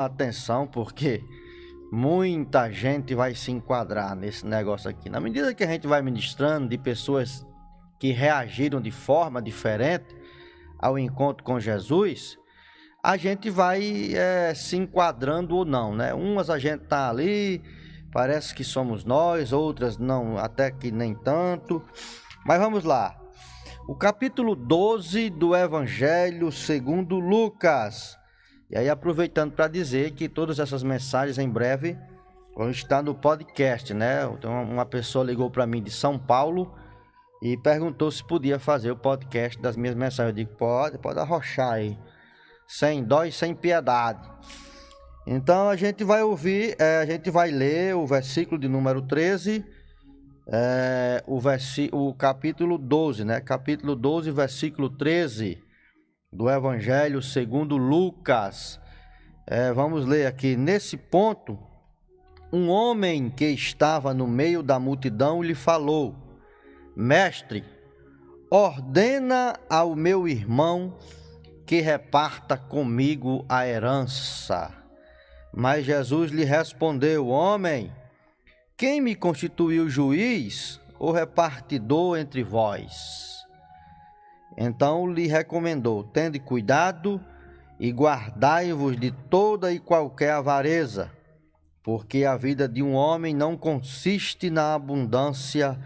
Atenção, porque muita gente vai se enquadrar nesse negócio aqui. Na medida que a gente vai ministrando de pessoas que reagiram de forma diferente ao encontro com Jesus, a gente vai se enquadrando ou não, né? Umas a gente tá ali, parece que somos nós, outras não, até que nem tanto. Mas vamos lá. O capítulo 12 do Evangelho segundo Lucas. E aí, aproveitando para dizer que todas essas mensagens em breve vão estar no podcast, né? Então, uma pessoa ligou para mim de São Paulo e perguntou se podia fazer o podcast das minhas mensagens. Eu digo, pode arrochar aí, sem dó e sem piedade. Então, a gente vai ouvir, a gente vai ler o versículo de número 13, o capítulo 12, né? Capítulo 12, versículo 13. Do Evangelho segundo Lucas. Vamos ler aqui. Nesse ponto, um homem que estava no meio da multidão lhe falou: Mestre, ordena ao meu irmão que reparta comigo a herança. Mas Jesus lhe respondeu: Homem, quem me constituiu juiz ou repartidor entre vós? Então lhe recomendou: tende cuidado e guardai-vos de toda e qualquer avareza, porque a vida de um homem não consiste na abundância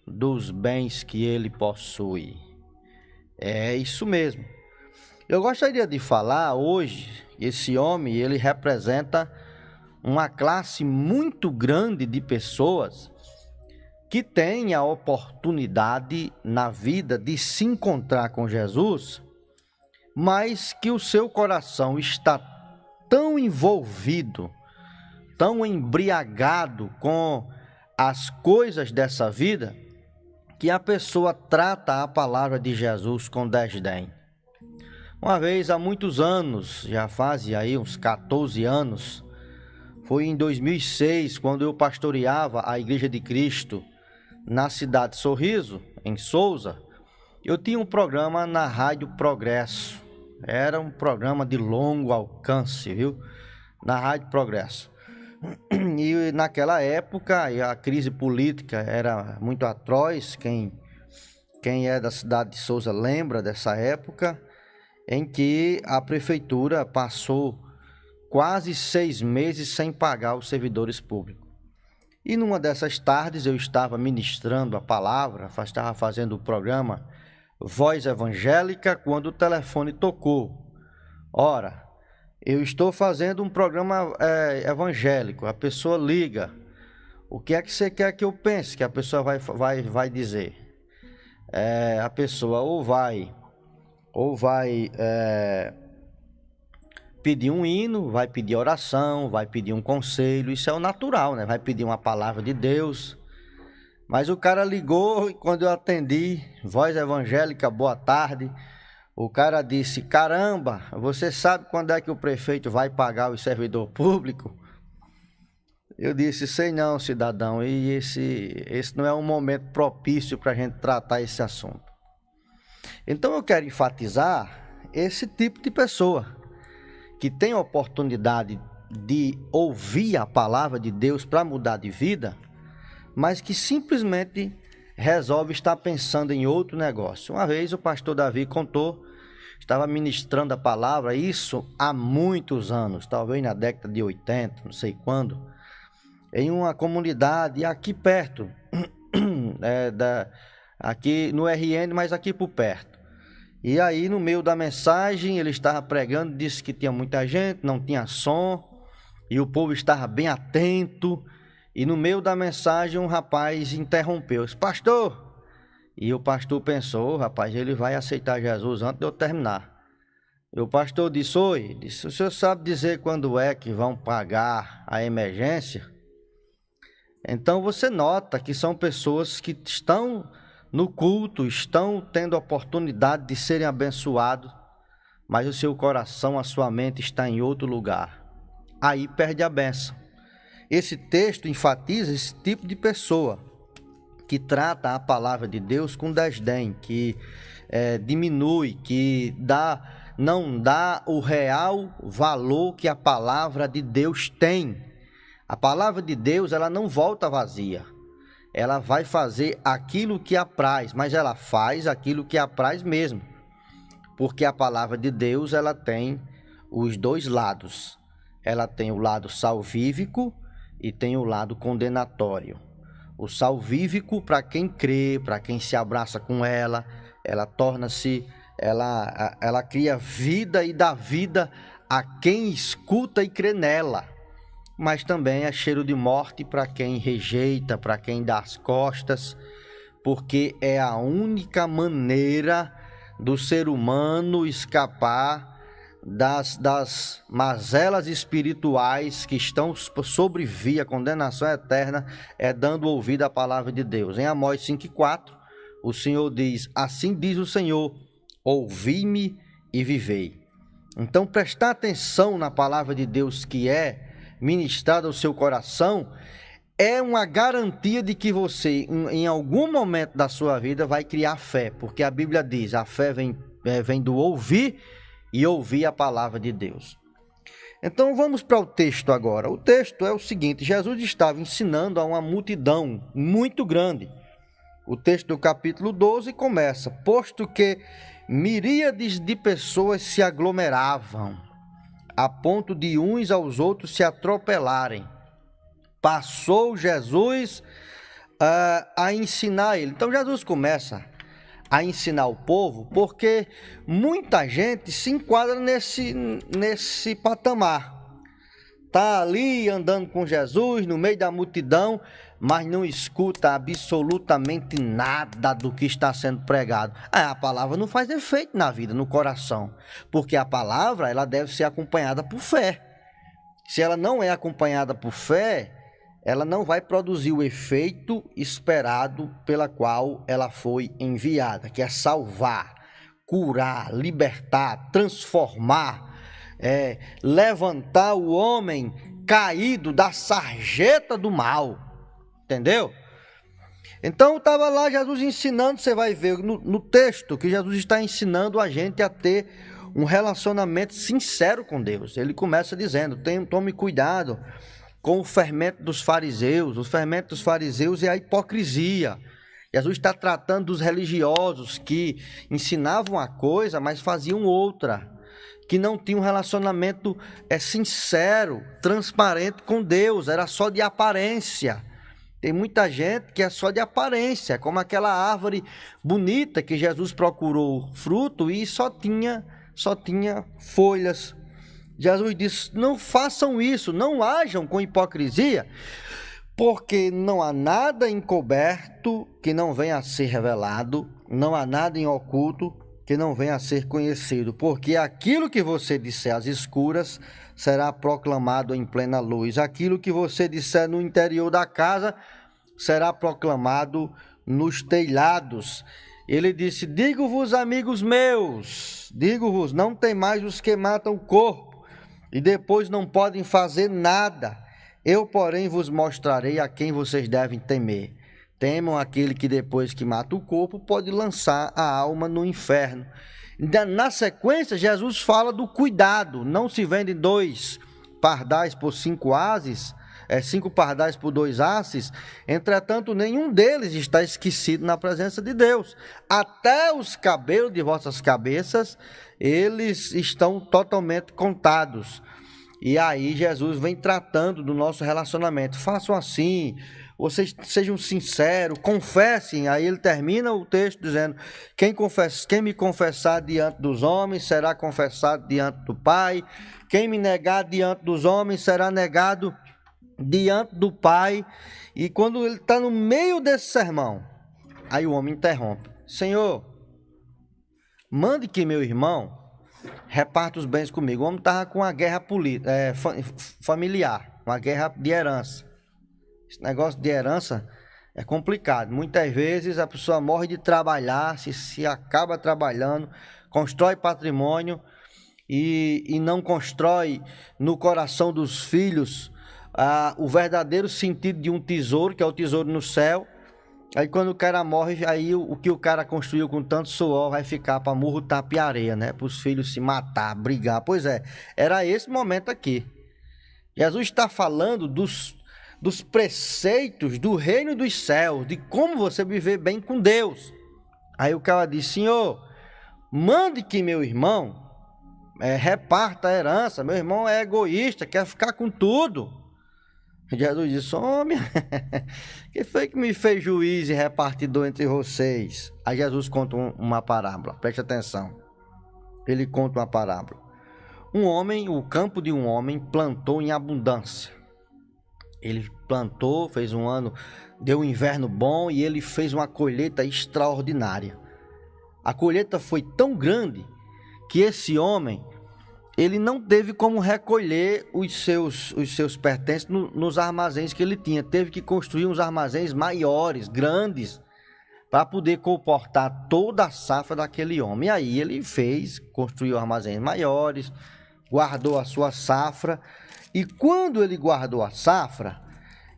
dos bens que ele possui. É isso mesmo. Eu gostaria de falar hoje, esse homem, ele representa uma classe muito grande de pessoas que tem a oportunidade na vida de se encontrar com Jesus, mas que o seu coração está tão envolvido, tão embriagado com as coisas dessa vida, que a pessoa trata a palavra de Jesus com desdém. Uma vez, há muitos anos, já faz aí uns 14 anos, foi em 2006, quando eu pastoreava a Igreja de Cristo, na cidade de Sorriso, em Souza, eu tinha um programa na Rádio Progresso. Era um programa de longo alcance, viu? Na Rádio Progresso. E naquela época, a crise política era muito atroz. Quem é da cidade de Souza lembra dessa época, em que a prefeitura passou quase 6 meses sem pagar os servidores públicos. E numa dessas tardes eu estava ministrando a palavra, estava fazendo o programa Voz Evangélica, quando o telefone tocou. Ora, eu estou fazendo um programa evangélico, a pessoa liga. O que é que você quer que eu pense? Que a pessoa vai dizer. A pessoa ou vai pedir um hino, vai pedir oração, vai pedir um conselho, isso é o natural, né? Vai pedir uma palavra de Deus. Mas o cara ligou e quando eu atendi, Voz Evangélica, boa tarde, o cara disse: caramba, você sabe quando é que o prefeito vai pagar o servidor público? Eu disse: sei não, cidadão, e esse não é um momento propício para a gente tratar esse assunto. Então eu quero enfatizar esse tipo de pessoa que tem a oportunidade de ouvir a palavra de Deus para mudar de vida, mas que simplesmente resolve estar pensando em outro negócio. Uma vez o pastor Davi contou, estava ministrando a palavra, isso há muitos anos, talvez na década de 80, não sei quando, em uma comunidade aqui perto, aqui no RN, mas aqui por perto. E aí, no meio da mensagem, ele estava pregando, disse que tinha muita gente, não tinha som, e o povo estava bem atento. E no meio da mensagem, um rapaz interrompeu, disse: pastor! E o pastor pensou: rapaz, ele vai aceitar Jesus antes de eu terminar. E o pastor disse: oi, disse, o senhor sabe dizer quando é que vão pagar a emergência? Então você nota que são pessoas que estão no culto, estão tendo a oportunidade de serem abençoados, mas o seu coração, a sua mente está em outro lugar. Aí perde a bênção. Esse texto enfatiza esse tipo de pessoa que trata a palavra de Deus com desdém, que diminui, que dá não dá o real valor que a palavra de Deus tem. A palavra de Deus, ela não volta vazia. Ela vai fazer aquilo que apraz, mas ela faz aquilo que apraz mesmo. Porque a palavra de Deus, ela tem os dois lados. Ela tem o lado salvífico e tem o lado condenatório. O salvífico, para quem crê, para quem se abraça com ela, ela torna-se, ela cria vida e dá vida a quem escuta e crê nela. Mas também é cheiro de morte para quem rejeita, para quem dá as costas, porque é a única maneira do ser humano escapar das mazelas espirituais que estão sobrevia a condenação eterna, é dando ouvido à palavra de Deus. Em Amós 5,4, o Senhor diz: assim diz o Senhor, ouvi-me e vivei. Então, prestar atenção na palavra de Deus que é ministrada ao seu coração é uma garantia de que você, em algum momento da sua vida, vai criar fé, porque a Bíblia diz: a fé vem do ouvir e ouvir a palavra de Deus. Então vamos para o texto agora. O texto é o seguinte: Jesus estava ensinando a uma multidão muito grande. O texto do capítulo 12 começa: posto que miríades de pessoas se aglomeravam, a ponto de uns aos outros se atropelarem, passou Jesus a ensinar ele. Então Jesus começa a ensinar o povo, porque muita gente se enquadra nesse patamar. Está ali andando com Jesus no meio da multidão, mas não escuta absolutamente nada do que está sendo pregado. A palavra não faz efeito na vida, no coração, porque a palavra, ela deve ser acompanhada por fé. Se ela não é acompanhada por fé, ela não vai produzir o efeito esperado pela qual ela foi enviada, que é salvar, curar, libertar, transformar, levantar o homem caído da sarjeta do mal, entendeu? Então estava lá Jesus ensinando, você vai ver no texto que Jesus está ensinando a gente a ter um relacionamento sincero com Deus. Ele começa dizendo: tome cuidado com o fermento dos fariseus. O fermento dos fariseus é a hipocrisia. Jesus está tratando dos religiosos que ensinavam uma coisa, mas faziam outra, que não tinham um relacionamento sincero, transparente com Deus, era só de aparência. Tem muita gente que é só de aparência, como aquela árvore bonita que Jesus procurou fruto e só tinha folhas. Jesus disse: não façam isso, não hajam com hipocrisia, porque não há nada encoberto que não venha a ser revelado, não há nada em oculto que não venha a ser conhecido, porque aquilo que você disser às escuras será proclamado em plena luz, aquilo que você disser no interior da casa será proclamado nos telhados. Ele disse: digo-vos, amigos meus, digo-vos, não tem mais os que matam o corpo, e depois não podem fazer nada. Eu, porém, vos mostrarei a quem vocês devem temer. Temam aquele que depois que mata o corpo pode lançar a alma no inferno. Na sequência, Jesus fala do cuidado. Não se vendem 2 pardais por 5 ases, 5 pardais por 2 asses. Entretanto, nenhum deles está esquecido na presença de Deus. Até os cabelos de vossas cabeças, eles estão totalmente contados. E aí Jesus vem tratando do nosso relacionamento. Façam assim, vocês sejam sinceros, confessem. Aí ele termina o texto dizendo: quem me confessar diante dos homens será confessado diante do Pai. Quem me negar diante dos homens será negado diante do Pai. E quando ele está no meio desse sermão, aí o homem interrompe: Senhor, mande que meu irmão reparta os bens comigo. O homem estava com uma guerra familiar, uma guerra de herança. Esse negócio de herança é complicado. Muitas vezes a pessoa morre de trabalhar, se acaba trabalhando, constrói patrimônio e não constrói no coração dos filhos o verdadeiro sentido de um tesouro, que é o tesouro no céu. Aí quando o cara morre, aí o que o cara construiu com tanto suor vai ficar para murro, tapa e areia, né? Para os filhos se matar, brigar. Pois é, era esse momento aqui. Jesus está falando dos preceitos do reino dos céus, de como você viver bem com Deus. Aí o cara diz: Senhor, mande que meu irmão reparta a herança. Meu irmão é egoísta, quer ficar com tudo. Jesus disse: homem, quem foi que me fez juiz e repartidor entre vocês? Aí Jesus conta uma parábola, preste atenção. Ele conta uma parábola. O campo de um homem plantou em abundância. Ele plantou, fez um ano, deu um inverno bom e ele fez uma colheita extraordinária. A colheita foi tão grande que esse homem, ele não teve como recolher os seus pertences nos armazéns que ele tinha. Teve que construir uns armazéns maiores, grandes, para poder comportar toda a safra daquele homem. E aí ele construiu armazéns maiores, guardou a sua safra. E quando ele guardou a safra,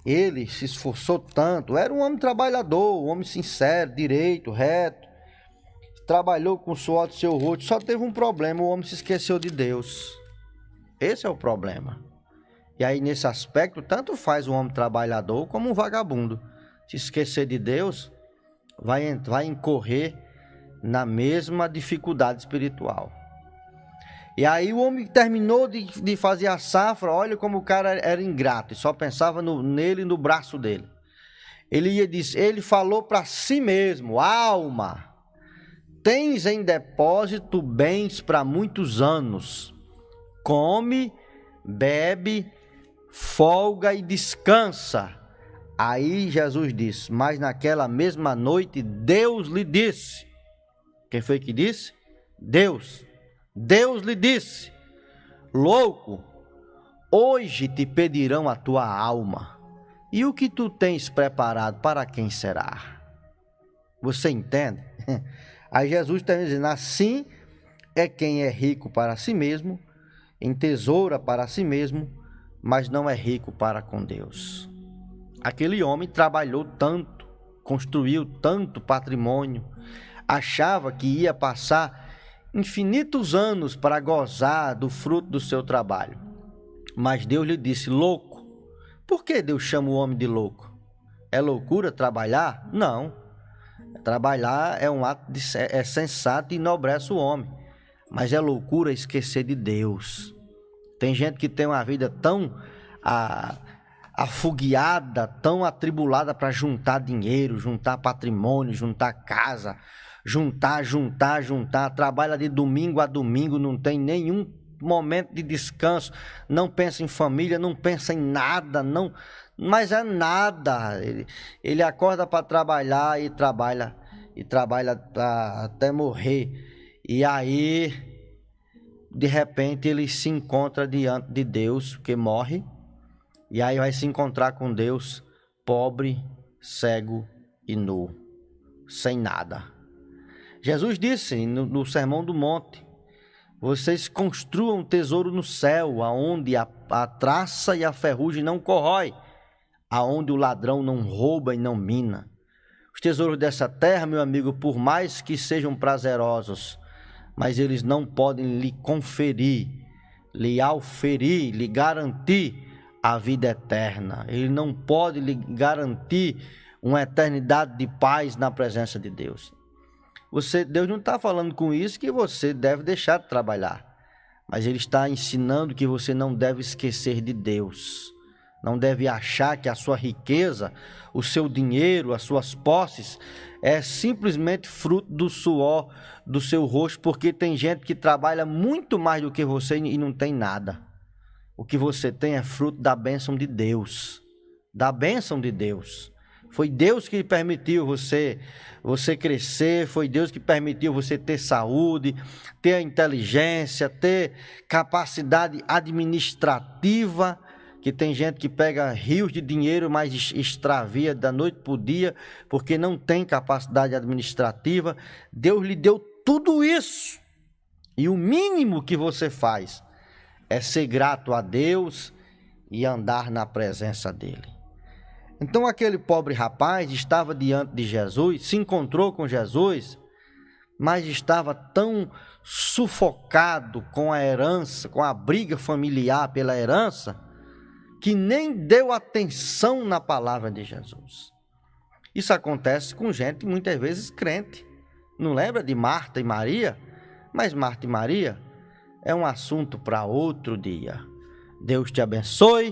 ele se esforçou tanto. Era um homem trabalhador, um homem sincero, direito, reto. Trabalhou com o suor do seu rosto. Só teve um problema: o homem se esqueceu de Deus. Esse é o problema. E aí, nesse aspecto, tanto faz um homem trabalhador como um vagabundo. Se esquecer de Deus, vai incorrer na mesma dificuldade espiritual. E aí o homem terminou de fazer a safra. Olha como o cara era ingrato, e só pensava nele e no braço dele. Ele falou para si mesmo: alma, tens em depósito bens para muitos anos. Come, bebe, folga e descansa. Aí Jesus disse: mas naquela mesma noite Deus lhe disse. Quem foi que disse? Deus. Deus lhe disse: louco, hoje te pedirão a tua alma. E o que tu tens preparado, para quem será? Você entende? Aí Jesus está dizendo: assim é quem é rico para si mesmo, entesoura para si mesmo, mas não é rico para com Deus. Aquele homem trabalhou tanto, construiu tanto patrimônio, achava que ia passar infinitos anos para gozar do fruto do seu trabalho. Mas Deus lhe disse: louco. Por que Deus chama o homem de louco? É loucura trabalhar? Não. Trabalhar é um ato sensato e enobrece o homem. Mas é loucura esquecer de Deus. Tem gente que tem uma vida tão afogueada, tão atribulada para juntar dinheiro, juntar patrimônio, juntar casa, juntar, trabalha de domingo a domingo, não tem nenhum momento de descanso, não pensa em família, não pensa em nada, não, mas é nada. Ele acorda para trabalhar e trabalha até morrer. E aí, de repente, ele se encontra diante de Deus, porque morre, e aí vai se encontrar com Deus pobre, cego e nu, sem nada. Jesus disse no Sermão do Monte: vocês construam um tesouro no céu, aonde a traça e a ferrugem não corrói, aonde o ladrão não rouba e não mina. Os tesouros dessa terra, meu amigo, por mais que sejam prazerosos, mas eles não podem lhe conferir, lhe auferir, lhe garantir a vida eterna. Ele não pode lhe garantir uma eternidade de paz na presença de Deus. Deus não está falando com isso que você deve deixar de trabalhar, mas Ele está ensinando que você não deve esquecer de Deus. Não deve achar que a sua riqueza, o seu dinheiro, as suas posses é simplesmente fruto do suor do seu rosto, porque tem gente que trabalha muito mais do que você e não tem nada. O que você tem é fruto da bênção de Deus, da bênção de Deus. Foi Deus que permitiu você crescer, foi Deus que permitiu você ter saúde, ter a inteligência, ter capacidade administrativa, que tem gente que pega rios de dinheiro, mas extravia da noite para o dia, porque não tem capacidade administrativa. Deus lhe deu tudo isso, e o mínimo que você faz é ser grato a Deus e andar na presença dEle. Então aquele pobre rapaz estava diante de Jesus, se encontrou com Jesus, mas estava tão sufocado com a herança, com a briga familiar pela herança, que nem deu atenção na palavra de Jesus. Isso acontece com gente muitas vezes crente. Não lembra de Marta e Maria? Mas Marta e Maria é um assunto para outro dia. Deus te abençoe.